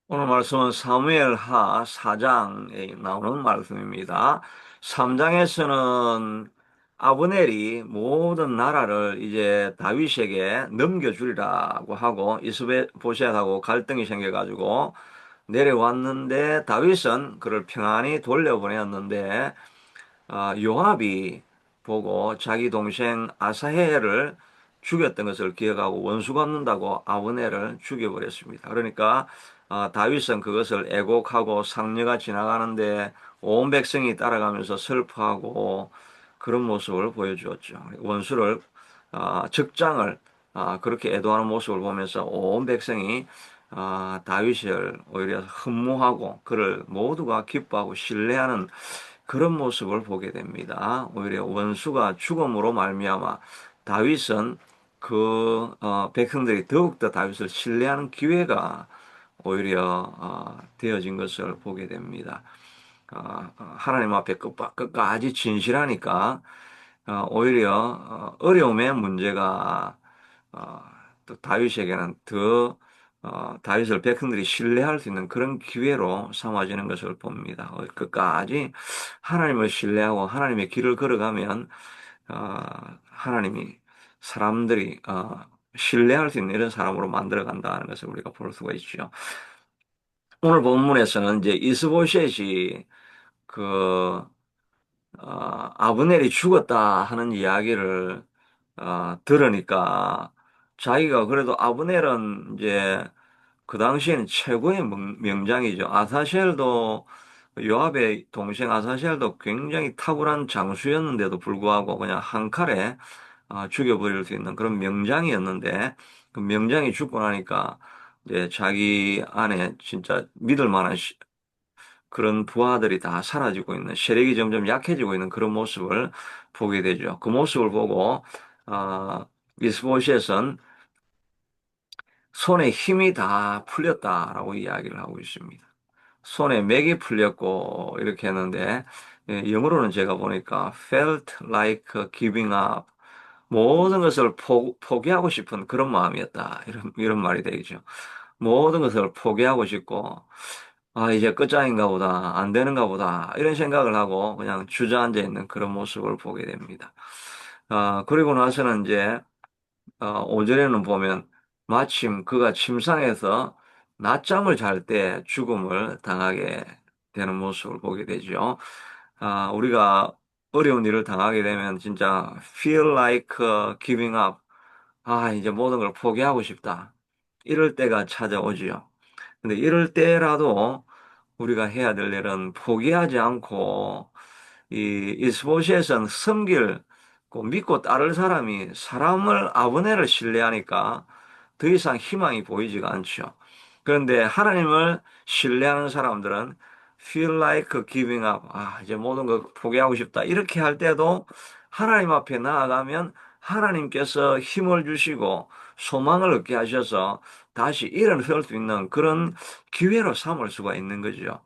오늘 말씀은 사무엘 하 4장에 나오는 말씀입니다. 3장에서는 아브넬이 모든 나라를 이제 다윗에게 넘겨주리라고 하고 이스보셋하고 갈등이 생겨가지고 내려왔는데 다윗은 그를 평안히 돌려보냈는데 요압이 보고 자기 동생 아사헬을 죽였던 것을 기억하고 원수 갚는다고 아브넬을 죽여버렸습니다. 그러니까 다윗은 그것을 애곡하고 상려가 지나가는데 온 백성이 따라가면서 슬퍼하고 그런 모습을 보여주었죠. 원수를 적장을 그렇게 애도하는 모습을 보면서 온 백성이 다윗을 오히려 흠모하고 그를 모두가 기뻐하고 신뢰하는 그런 모습을 보게 됩니다. 오히려 원수가 죽음으로 말미암아 다윗은 백성들이 더욱더 다윗을 신뢰하는 기회가 오히려 되어진 것을 보게 됩니다. 하나님 앞에 끝까지 진실하니까 오히려 어려움의 문제가 어, 또 다윗에게는 더 다윗을 백성들이 신뢰할 수 있는 그런 기회로 삼아지는 것을 봅니다. 끝까지 하나님을 신뢰하고 하나님의 길을 걸어가면 하나님이 사람들이 신뢰할 수 있는 이런 사람으로 만들어 간다는 것을 우리가 볼 수가 있죠. 오늘 본문에서는 이제 이스보셋이 그 아브넬이 죽었다 하는 이야기를 들으니까 자기가 그래도 아브넬은 이제 그 당시에는 최고의 명장이죠. 아사헬도 요압의 동생 아사헬도 굉장히 탁월한 장수였는데도 불구하고 그냥 한 칼에 죽여버릴 수 있는 그런 명장이었는데 그 명장이 죽고 나니까 이제 자기 안에 진짜 믿을 만한 그런 부하들이 다 사라지고 있는 세력이 점점 약해지고 있는 그런 모습을 보게 되죠. 그 모습을 보고 이스보셋은 손에 힘이 다 풀렸다라고 이야기를 하고 있습니다. 손에 맥이 풀렸고 이렇게 했는데 영어로는 제가 보니까 felt like giving up 모든 것을 포기하고 싶은 그런 마음이었다. 이런 말이 되겠죠. 모든 것을 포기하고 싶고 이제 끝장인가 보다, 안 되는가 보다, 이런 생각을 하고 그냥 주저앉아 있는 그런 모습을 보게 됩니다. 그리고 나서는 이제, 5절에는 보면 마침 그가 침상에서 낮잠을 잘 때 죽음을 당하게 되는 모습을 보게 되죠. 우리가 어려운 일을 당하게 되면 진짜 feel like giving up. 이제 모든 걸 포기하고 싶다. 이럴 때가 찾아오지요. 근데 이럴 때라도 우리가 해야 될 일은 포기하지 않고 이 이스보셋은 섬길 그 믿고 따를 사람이 사람을 아브넬을 신뢰하니까 더 이상 희망이 보이지가 않죠. 그런데 하나님을 신뢰하는 사람들은 feel like giving up. 이제 모든 거 포기하고 싶다. 이렇게 할 때도 하나님 앞에 나아가면 하나님께서 힘을 주시고 소망을 얻게 하셔서 다시 일어설 수 있는 그런 기회로 삼을 수가 있는 거죠.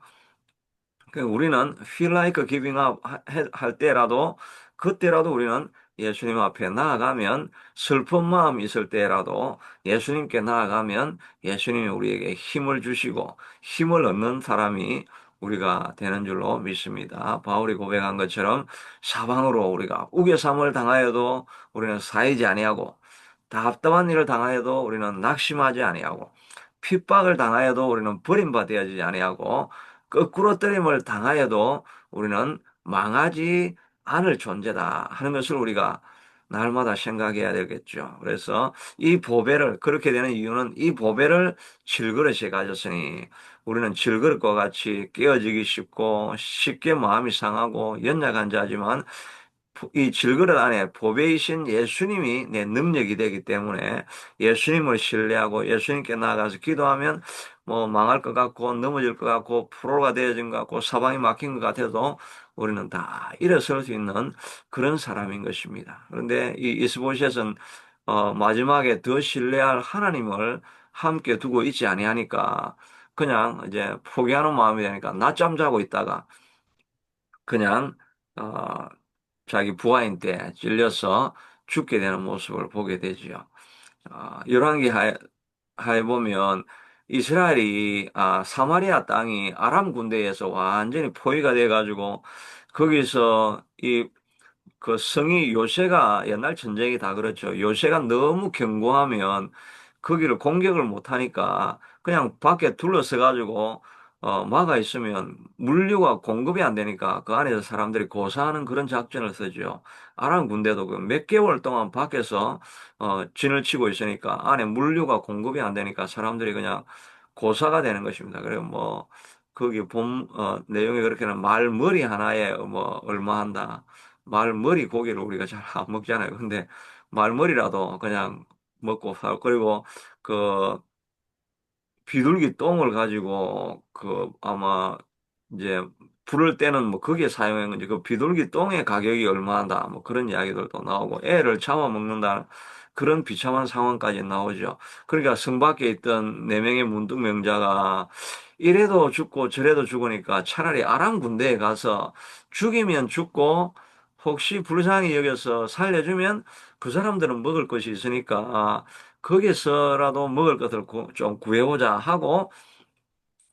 우리는 feel like giving up 할 때라도 그때라도 우리는 예수님 앞에 나아가면 슬픈 마음이 있을 때라도 예수님께 나아가면 예수님이 우리에게 힘을 주시고 힘을 얻는 사람이 우리가 되는 줄로 믿습니다. 바울이 고백한 것처럼 사방으로 우리가 우겨삼을 당하여도 우리는 사이지 아니하고 답답한 일을 당하여도 우리는 낙심하지 아니하고 핍박을 당하여도 우리는 버림받아야지 아니하고 거꾸로 때림을 당하여도 우리는 망하지 않을 존재다 하는 것을 우리가 날마다 생각해야 되겠죠. 그래서 이 보배를 그렇게 되는 이유는 이 보배를 질그릇에 가졌으니 우리는 질그릇과 같이 깨어지기 쉽고 쉽게 마음이 상하고 연약한 자지만 이 질그릇 안에 보배이신 예수님이 내 능력이 되기 때문에 예수님을 신뢰하고 예수님께 나아가서 기도하면 뭐 망할 것 같고 넘어질 것 같고 프로가 되어진 것 같고 사방이 막힌 것 같아도 우리는 다 일어설 수 있는 그런 사람인 것입니다. 그런데 이 이스보셋은 마지막에 더 신뢰할 하나님을 함께 두고 있지 아니하니까 그냥 이제 포기하는 마음이 되니까 낮잠 자고 있다가 그냥 어, 자기 부하인 때 찔려서 죽게 되는 모습을 보게 되지요. 열왕기 하에 보면 이스라엘이 사마리아 땅이 아람 군대에서 완전히 포위가 돼가지고 거기서 이 그 성이 요새가 옛날 전쟁이 다 그렇죠. 요새가 너무 견고하면 거기를 공격을 못 하니까 그냥 밖에 둘러서 가지고 막아 있으면 물류가 공급이 안 되니까 그 안에서 사람들이 고사하는 그런 작전을 쓰죠. 아랍 군대도 그 몇 개월 동안 밖에서 진을 치고 있으니까 안에 물류가 공급이 안 되니까 사람들이 그냥 고사가 되는 것입니다. 그리고 뭐 거기 본 내용이 그렇게는 말머리 하나에 뭐 얼마 한다. 말머리 고기를 우리가 잘 안 먹잖아요. 근데 말머리라도 그냥 먹고 살. 그리고 그 비둘기 똥을 가지고 그 아마 이제 불을 때는 뭐 거기에 사용한 건지 그 비둘기 똥의 가격이 얼마다 뭐 그런 이야기들도 나오고 애를 잡아먹는다 그런 비참한 상황까지 나오죠. 그러니까 성 밖에 있던 네 명의 문둥명자가 이래도 죽고 저래도 죽으니까 차라리 아람 군대에 가서 죽이면 죽고 혹시 불쌍히 여겨서 살려주면 그 사람들은 먹을 것이 있으니까 거기서라도 먹을 것을 좀 구해보자 하고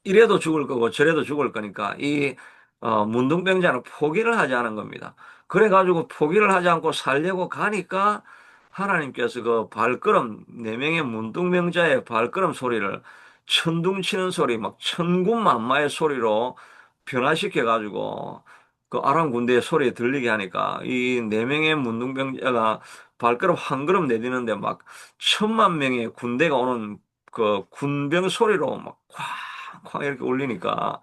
이래도 죽을 거고 저래도 죽을 거니까 이 문둥병자는 포기를 하지 않은 겁니다. 그래가지고 포기를 하지 않고 살려고 가니까 하나님께서 그 발걸음 네 명의 문둥병자의 발걸음 소리를 천둥치는 소리 막 천군만마의 소리로 변화시켜가지고 그 아람 군대의 소리에 들리게 하니까 이 네 명의 문둥병자가 발걸음 한 걸음 내디는데 막 천만 명의 군대가 오는 그 군병 소리로 막 쾅쾅 이렇게 울리니까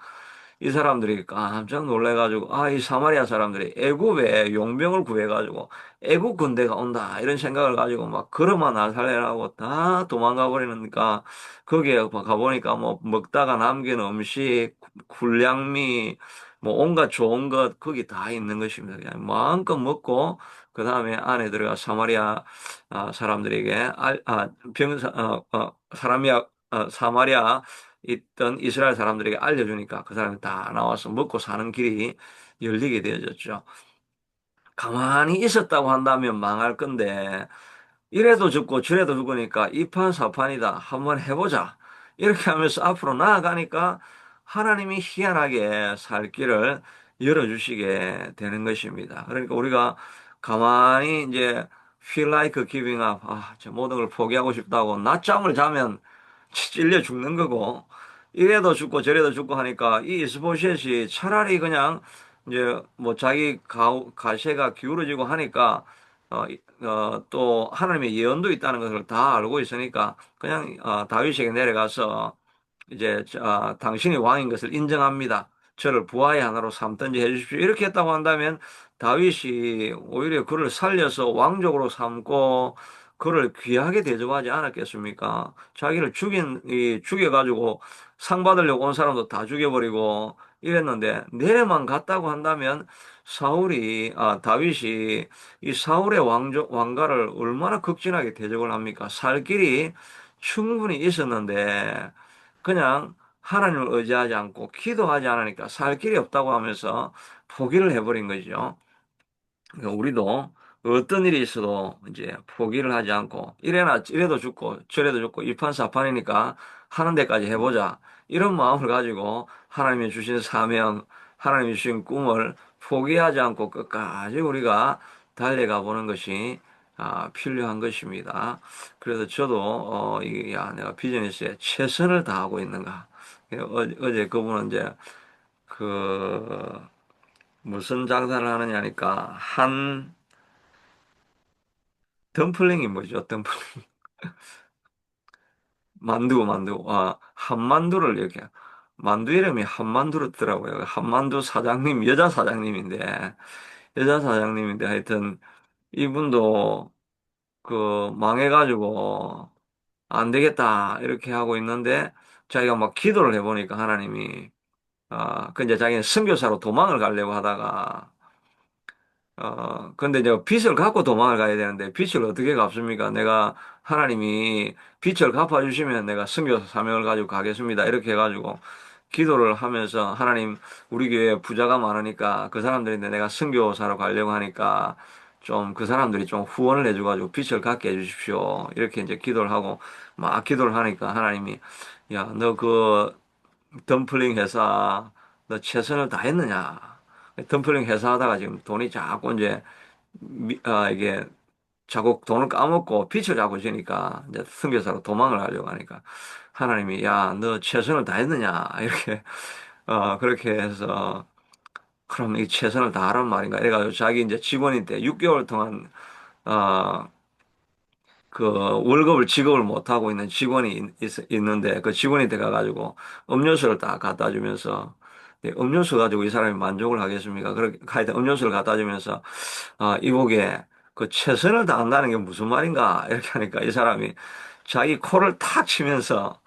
이 사람들이 깜짝 놀래가지고 이 사마리아 사람들이 애굽에 용병을 구해가지고 애굽 군대가 온다 이런 생각을 가지고 막 걸어마 나살래라고 다 도망가 버리니까 거기에 가보니까 뭐 먹다가 남긴 음식, 군량미 뭐 온갖 좋은 것 거기 다 있는 것입니다. 그냥 마음껏 먹고 그 다음에 안에 들어가 사마리아 사람들에게 사마리아 있던 이스라엘 사람들에게 알려주니까 그 사람이 다 나와서 먹고 사는 길이 열리게 되어졌죠. 가만히 있었다고 한다면 망할 건데 이래도 죽고 저래도 죽으니까 이판사판이다. 한번 해보자. 이렇게 하면서 앞으로 나아가니까 하나님이 희한하게 살 길을 열어주시게 되는 것입니다. 그러니까 우리가 가만히 이제 feel like giving up. 저 모든 걸 포기하고 싶다고 낮잠을 자면 찔려 죽는 거고 이래도 죽고 저래도 죽고 하니까 이 이스보셋이 차라리 그냥 이제 뭐 자기 가세가 기울어지고 하니까 또 하나님의 예언도 있다는 것을 다 알고 있으니까 그냥 다윗에게 내려가서 이제 당신이 왕인 것을 인정합니다. 저를 부하의 하나로 삼든지 해주십시오. 이렇게 했다고 한다면 다윗이 오히려 그를 살려서 왕족으로 삼고 그를 귀하게 대접하지 않았겠습니까? 자기를 죽여가지고 상 받으려고 온 사람도 다 죽여버리고 이랬는데 내려만 갔다고 한다면 다윗이 이 사울의 왕가를 얼마나 극진하게 대접을 합니까? 살 길이 충분히 있었는데 그냥 하나님을 의지하지 않고 기도하지 않으니까 살 길이 없다고 하면서 포기를 해버린 거죠. 그러니까 우리도 어떤 일이 있어도 이제 포기를 하지 않고 이래도 죽고 저래도 죽고 이판사판이니까 하는 데까지 해보자. 이런 마음을 가지고 하나님이 주신 사명, 하나님이 주신 꿈을 포기하지 않고 끝까지 우리가 달려가 보는 것이 필요한 것입니다. 그래서 저도 내가 비즈니스에 최선을 다하고 있는가. 어제 그분은 이제 그 무슨 장사를 하느냐니까 한 덤플링이 뭐죠? 덤플링 만두 한만두를 이렇게 만두 이름이 한만두였더라고요. 한만두 사장님 여자 사장님인데 하여튼 이분도 그 망해가지고 안 되겠다 이렇게 하고 있는데 자기가 막 기도를 해보니까 하나님이 그 이제 자기는 선교사로 도망을 가려고 하다가 근데 이제 빚을 갚고 도망을 가야 되는데 빚을 어떻게 갚습니까? 내가 하나님이 빚을 갚아주시면 내가 선교사 사명을 가지고 가겠습니다. 이렇게 해가지고 기도를 하면서 하나님 우리 교회에 부자가 많으니까 그 사람들인데 내가 선교사로 가려고 하니까 좀 그 사람들이 좀 후원을 해줘가지고 빛을 갖게 해주십시오. 이렇게 이제 기도를 하고 막 기도를 하니까 하나님이 야, 너 그 덤플링 회사 너 최선을 다했느냐? 덤플링 회사 하다가 지금 돈이 자꾸 이제 이게 자꾸 돈을 까먹고 빚을 자꾸 지니까 이제 선교사로 도망을 하려고 하니까 하나님이 야, 너 최선을 다했느냐? 이렇게 그렇게 해서 그럼 이 최선을 다하란 말인가? 이래가지고 자기 이제 직원인데 6개월 동안 어, 그 월급을 지급을 못하고 있는 직원이 있는데 그 직원이 돼 가가지고 음료수를 딱 갖다 주면서 네, 음료수 가지고 이 사람이 만족을 하겠습니까? 그렇게 하여튼 음료수를 갖다 주면서 이보게 그 최선을 다한다는 게 무슨 말인가 이렇게 하니까 이 사람이 자기 코를 탁 치면서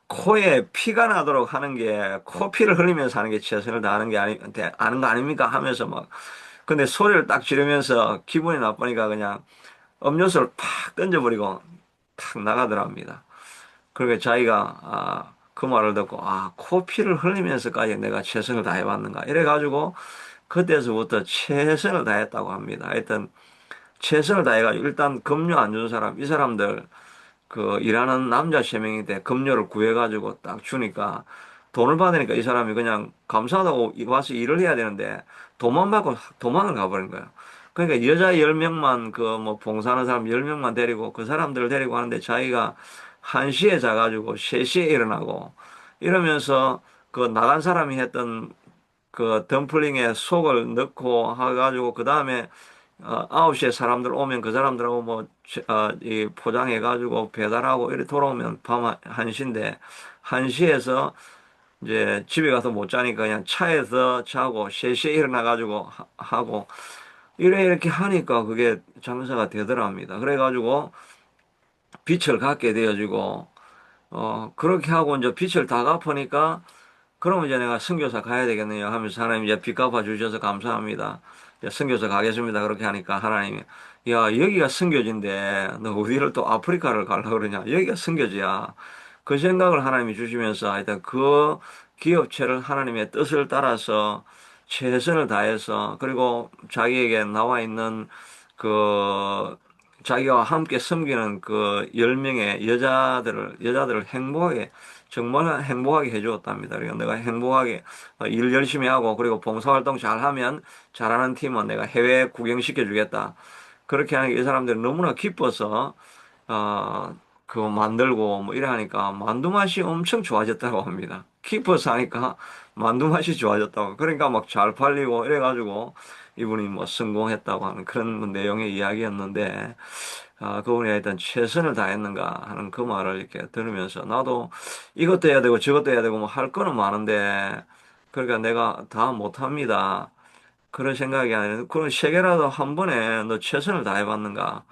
코에 피가 나도록 하는 게 코피를 흘리면서 하는 게 최선을 다하는 게 아는 거 아닙니까? 하면서 막 근데 소리를 딱 지르면서 기분이 나쁘니까 그냥 음료수를 팍 던져버리고 탁 나가더랍니다. 그러니까 자기가 그 말을 듣고 코피를 흘리면서까지 내가 최선을 다해봤는가 이래가지고 그때서부터 최선을 다했다고 합니다. 하여튼 최선을 다해가지고 일단 급료 안 주는 사람 이 사람들 그 일하는 남자 3명인데 급료를 구해가지고 딱 주니까 돈을 받으니까 이 사람이 그냥 감사하다고 와서 일을 해야 되는데 돈만 받고 도망을 가버린 거예요. 그러니까 여자 10명만 그 뭐 봉사하는 사람 10명만 데리고 그 사람들을 데리고 하는데 자기가 1시에 자가지고 3시에 일어나고 이러면서 그 나간 사람이 했던 그 덤플링에 속을 넣고 해가지고 그 다음에 9시에 사람들 오면 그 사람들하고 뭐, 이 포장해가지고 배달하고 이렇게 돌아오면 밤 1시인데, 1시에서 이제 집에 가서 못 자니까 그냥 차에서 자고 3시에 일어나가지고 하고, 이렇게 하니까 그게 장사가 되더랍니다. 그래가지고 빛을 갖게 되어지고, 그렇게 하고 이제 빛을 다 갚으니까 그러면 이제 내가 선교사 가야 되겠네요 하면서 하나님 이제 빚 갚아 주셔서 감사합니다. 이제 선교사 가겠습니다. 그렇게 하니까 하나님이 야 여기가 선교지인데 너 어디를 또 아프리카를 가려고 그러냐? 여기가 선교지야. 그 생각을 하나님이 주시면서 하여튼 그 기업체를 하나님의 뜻을 따라서 최선을 다해서 그리고 자기에게 나와 있는 그 자기와 함께 섬기는 그 10명의 여자들을 행복하게 정말 행복하게 해주었답니다. 그러니까 내가 행복하게 일 열심히 하고 그리고 봉사활동 잘하면 잘하는 팀은 내가 해외 구경시켜 주겠다. 그렇게 하는 게 이 사람들이 너무나 기뻐서 어, 그거 만들고 뭐 이래 하니까 만두 맛이 엄청 좋아졌다고 합니다. 기뻐서 하니까 만두 맛이 좋아졌다고. 그러니까 막 잘 팔리고 이래가지고 이분이 뭐 성공했다고 하는 그런 내용의 이야기였는데 그분이 일단 최선을 다했는가 하는 그 말을 이렇게 들으면서 나도 이것도 해야 되고 저것도 해야 되고 뭐 할 거는 많은데 그러니까 내가 다 못합니다. 그런 생각이 아니라 그런 세 개라도 한 번에 너 최선을 다해봤는가?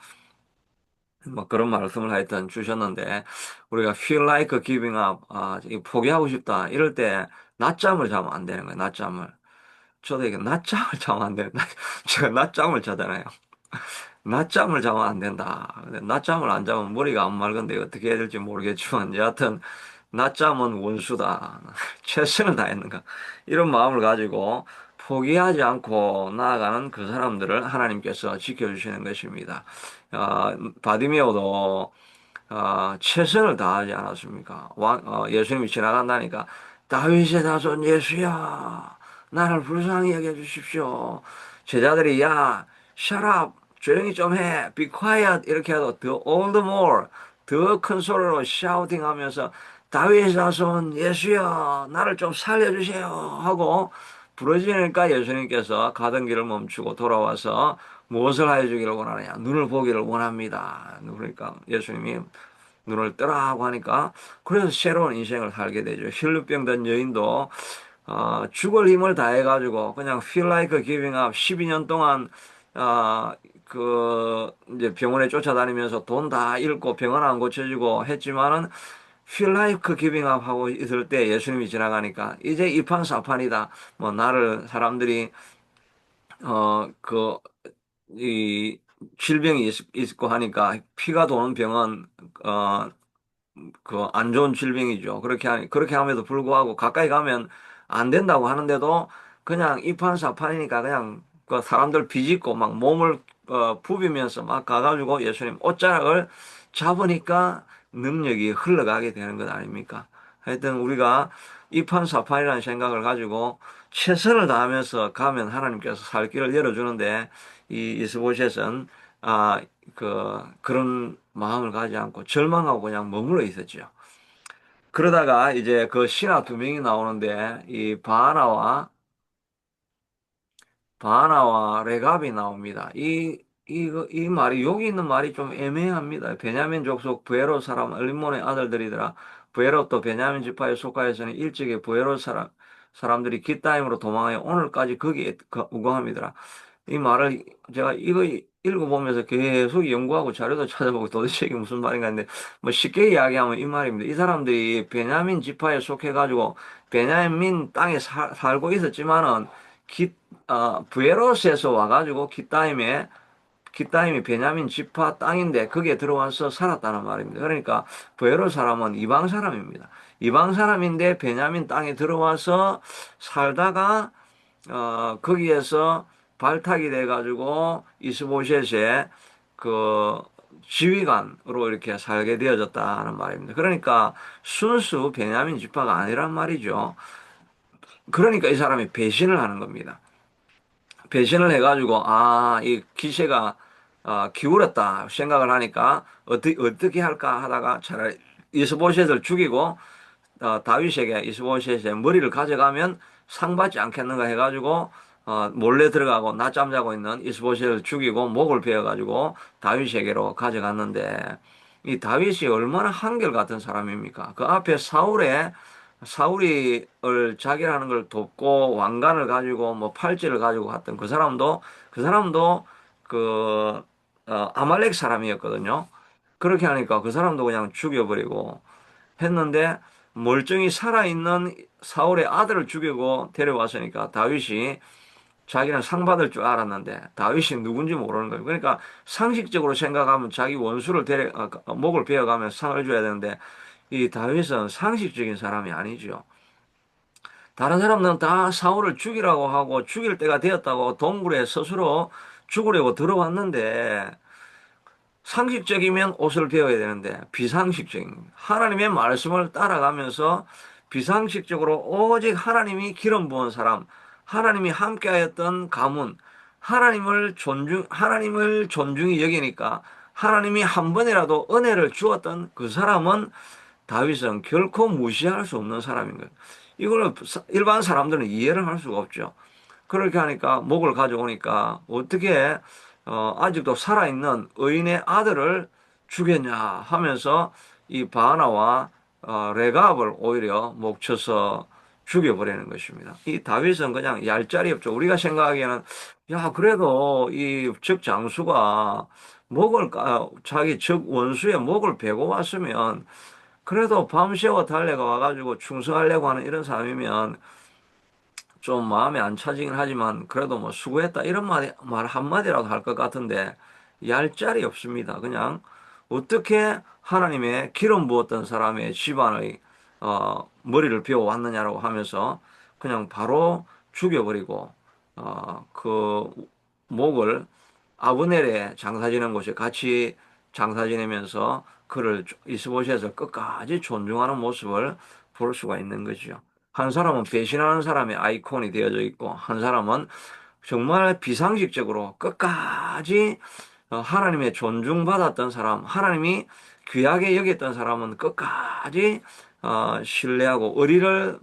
뭐 그런 말씀을 하여튼 주셨는데 우리가 feel like giving up, 이 포기하고 싶다 이럴 때 낮잠을 자면 안 되는 거예요. 낮잠을. 저도 이게 낮잠을 자면 안 돼. 제가 낮잠을 자잖아요. 낮잠을 자면 안 된다. 근데 낮잠을 안 자면 머리가 안 맑은데 어떻게 해야 될지 모르겠지만 여하튼 낮잠은 원수다. 최선을 다했는가. 이런 마음을 가지고 포기하지 않고 나아가는 그 사람들을 하나님께서 지켜주시는 것입니다. 바디메오도 최선을 다하지 않았습니까? 예수님이 지나간다니까 다윗의 자손 예수야 나를 불쌍히 여겨주십시오. 제자들이 야 shut up 조용히 좀 해 be quiet 이렇게 해도 더 all the more 더 큰 소리로 shouting 하면서 다윗의 자손 예수야 나를 좀 살려주세요 하고 부르짖으니까 예수님께서 가던 길을 멈추고 돌아와서 무엇을 하여 주기를 원하느냐 눈을 보기를 원합니다. 그러니까 예수님이 눈을 뜨라고 하니까 그래서 새로운 인생을 살게 되죠. 혈루병 든 여인도 죽을 힘을 다해가지고 그냥 feel like giving up 12년 동안 이제 병원에 쫓아다니면서 돈 다 잃고 병원 안 고쳐지고 했지만은 feel like giving up 하고 있을 때 예수님이 지나가니까 이제 이판사판이다. 뭐 나를 사람들이 이 질병이 있고 하니까 피가 도는 병은 어, 그 안 좋은 질병이죠. 그렇게 함에도 불구하고 가까이 가면 안 된다고 하는데도 그냥 이판사판이니까 그냥 그 사람들 비집고 막 몸을 부비면서 막 가가지고 예수님 옷자락을 잡으니까 능력이 흘러가게 되는 것 아닙니까? 하여튼 우리가 이판사판이라는 생각을 가지고 최선을 다하면서 가면 하나님께서 살 길을 열어주는데 이 이스보셋은 아, 그런 마음을 가지 않고 절망하고 그냥 머물러 있었죠. 그러다가 이제 그 신하 두 명이 나오는데 이 바나와 레갑이 나옵니다. 이 말이, 여기 있는 말이 좀 애매합니다. 베냐민 족속 부에로 사람, 엘리몬의 아들들이더라. 부에로 또 베냐민 지파에 속하여서는 일찍이 부에로 사람들이 기타임으로 도망하여 오늘까지 거기에 우거함이더라. 이 말을 제가 이거 읽어보면서 계속 연구하고 자료도 찾아보고 도대체 이게 무슨 말인가 했는데 뭐 쉽게 이야기하면 이 말입니다. 이 사람들이 베냐민 지파에 속해가지고 베냐민 땅에 살고 있었지만은 기, 부에로스에서 와가지고 기타임이 베냐민 지파 땅인데 거기에 들어와서 살았다는 말입니다. 그러니까 부에로스 사람은 이방 사람입니다. 이방 사람인데 베냐민 땅에 들어와서 살다가 거기에서 발탁이 돼가지고 이스보셋의 그 지휘관으로 이렇게 살게 되어졌다는 말입니다. 그러니까 순수 베냐민 지파가 아니란 말이죠. 그러니까 이 사람이 배신을 하는 겁니다. 배신을 해가지고 이 기세가 기울었다 생각을 하니까 어떻게 할까 하다가 차라리 이스보셋을 죽이고 다윗에게 이스보셋의 머리를 가져가면 상 받지 않겠는가 해가지고 몰래 들어가고 낮잠 자고 있는 이스보셋을 죽이고 목을 베어가지고 다윗에게로 가져갔는데 이 다윗이 얼마나 한결같은 사람입니까? 그 앞에 사울이를 자기라는 걸 돕고 왕관을 가지고 뭐 팔찌를 가지고 갔던 그 사람도 그 아말렉 사람이었거든요. 그렇게 하니까 그 사람도 그냥 죽여버리고 했는데 멀쩡히 살아있는 사울의 아들을 죽이고 데려왔으니까 다윗이 자기는 상 받을 줄 알았는데 다윗이 누군지 모르는 거예요. 그러니까 상식적으로 생각하면 자기 원수를 목을 베어가면 상을 줘야 되는데 이 다윗은 상식적인 사람이 아니죠. 다른 사람들은 다 사울을 죽이라고 하고 죽일 때가 되었다고 동굴에 스스로 죽으려고 들어왔는데 상식적이면 옷을 베어야 되는데 비상식적인 하나님의 말씀을 따라가면서 비상식적으로 오직 하나님이 기름 부은 사람, 하나님이 함께하였던 가문, 하나님을 존중히 여기니까 하나님이 한 번이라도 은혜를 주었던 그 사람은 다윗은 결코 무시할 수 없는 사람인 거예요. 이걸 일반 사람들은 이해를 할 수가 없죠. 그렇게 하니까 목을 가져오니까 어떻게 아직도 살아있는 의인의 아들을 죽였냐 하면서 이 바나와 레갑을 오히려 목쳐서 죽여버리는 것입니다. 이 다윗은 그냥 얄짤이 없죠. 우리가 생각하기에는 야 그래도 이 적 장수가 자기 적 원수의 목을 베고 왔으면 그래도 밤새워 달려가 와가지고 충성하려고 하는 이런 사람이면 좀 마음에 안 차지긴 하지만 그래도 뭐 수고했다 이런 말 한마디라도 할 것 같은데 얄짤이 없습니다. 그냥 어떻게 하나님의 기름 부었던 사람의 집안의 머리를 비워 왔느냐라고 하면서 그냥 바로 죽여버리고 그 목을 아브넬의 장사 지낸 곳에 같이 장사 지내면서 그를 이스보셋을 끝까지 존중하는 모습을 볼 수가 있는 거죠. 한 사람은 배신하는 사람의 아이콘이 되어져 있고, 한 사람은 정말 비상식적으로 끝까지 하나님의 존중받았던 사람, 하나님이 귀하게 여겼던 사람은 끝까지 신뢰하고 의리를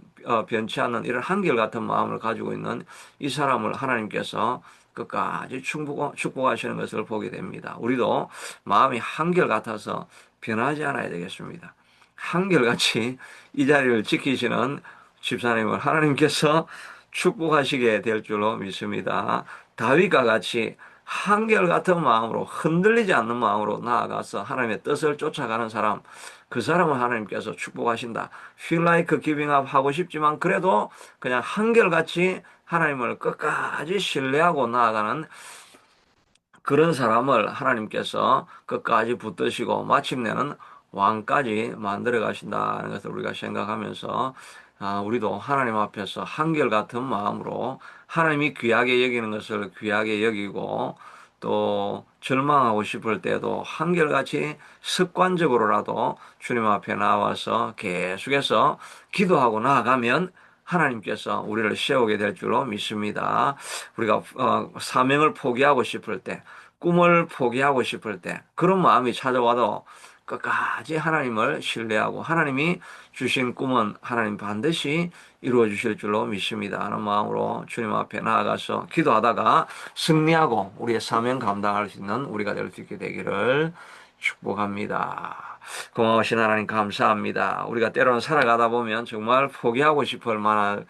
변치 않는 이런 한결같은 마음을 가지고 있는 이 사람을 하나님께서 끝까지 축복하시는 것을 보게 됩니다. 우리도 마음이 한결같아서 변하지 않아야 되겠습니다. 한결같이 이 자리를 지키시는 집사님을 하나님께서 축복하시게 될 줄로 믿습니다. 다윗과 같이 한결같은 마음으로 흔들리지 않는 마음으로 나아가서 하나님의 뜻을 쫓아가는 사람, 그 사람을 하나님께서 축복하신다. Feel like giving up 하고 싶지만 그래도 그냥 한결같이 하나님을 끝까지 신뢰하고 나아가는 그런 사람을 하나님께서 끝까지 붙드시고 마침내는 왕까지 만들어 가신다는 것을 우리가 생각하면서 우리도 하나님 앞에서 한결같은 마음으로 하나님이 귀하게 여기는 것을 귀하게 여기고 또 절망하고 싶을 때도 한결같이 습관적으로라도 주님 앞에 나와서 계속해서 기도하고 나아가면 하나님께서 우리를 세우게 될 줄로 믿습니다. 우리가 사명을 포기하고 싶을 때, 꿈을 포기하고 싶을 때, 그런 마음이 찾아와도 끝까지 하나님을 신뢰하고 하나님이 주신 꿈은 하나님 반드시 이루어 주실 줄로 믿습니다 하는 마음으로 주님 앞에 나아가서 기도하다가 승리하고 우리의 사명 감당할 수 있는 우리가 될 수 있게 되기를 축복합니다. 고마우신 하나님 감사합니다. 우리가 때로는 살아가다 보면 정말 포기하고 싶을 만한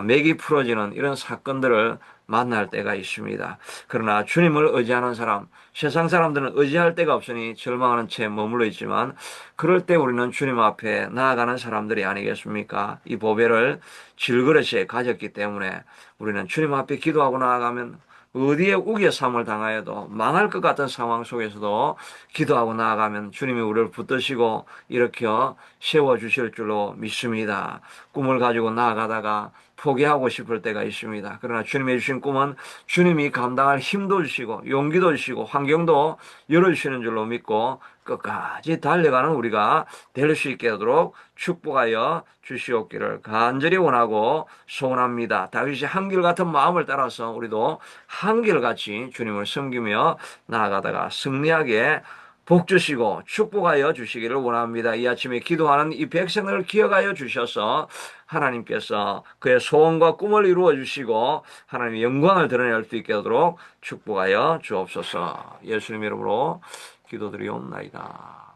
맥이 풀어지는 이런 사건들을 만날 때가 있습니다. 그러나 주님을 의지하는 사람, 세상 사람들은 의지할 데가 없으니 절망하는 채 머물러 있지만 그럴 때 우리는 주님 앞에 나아가는 사람들이 아니겠습니까? 이 보배를 질그릇에 가졌기 때문에 우리는 주님 앞에 기도하고 나아가면 어디에 우기의 삶을 당하여도 망할 것 같은 상황 속에서도 기도하고 나아가면 주님이 우리를 붙드시고 일으켜 세워주실 줄로 믿습니다. 꿈을 가지고 나아가다가 포기하고 싶을 때가 있습니다. 그러나 주님이 주신 꿈은 주님이 감당할 힘도 주시고 용기도 주시고 환경도 열어주시는 줄로 믿고 끝까지 달려가는 우리가 될 수 있게 하도록 축복하여 주시옵기를 간절히 원하고 소원합니다. 다윗이 한결같은 마음을 따라서 우리도 한결같이 주님을 섬기며 나아가다가 승리하게 복 주시고 축복하여 주시기를 원합니다. 이 아침에 기도하는 이 백성들을 기억하여 주셔서 하나님께서 그의 소원과 꿈을 이루어 주시고 하나님의 영광을 드러낼 수 있게 하도록 축복하여 주옵소서. 예수님 이름으로 기도드리옵나이다.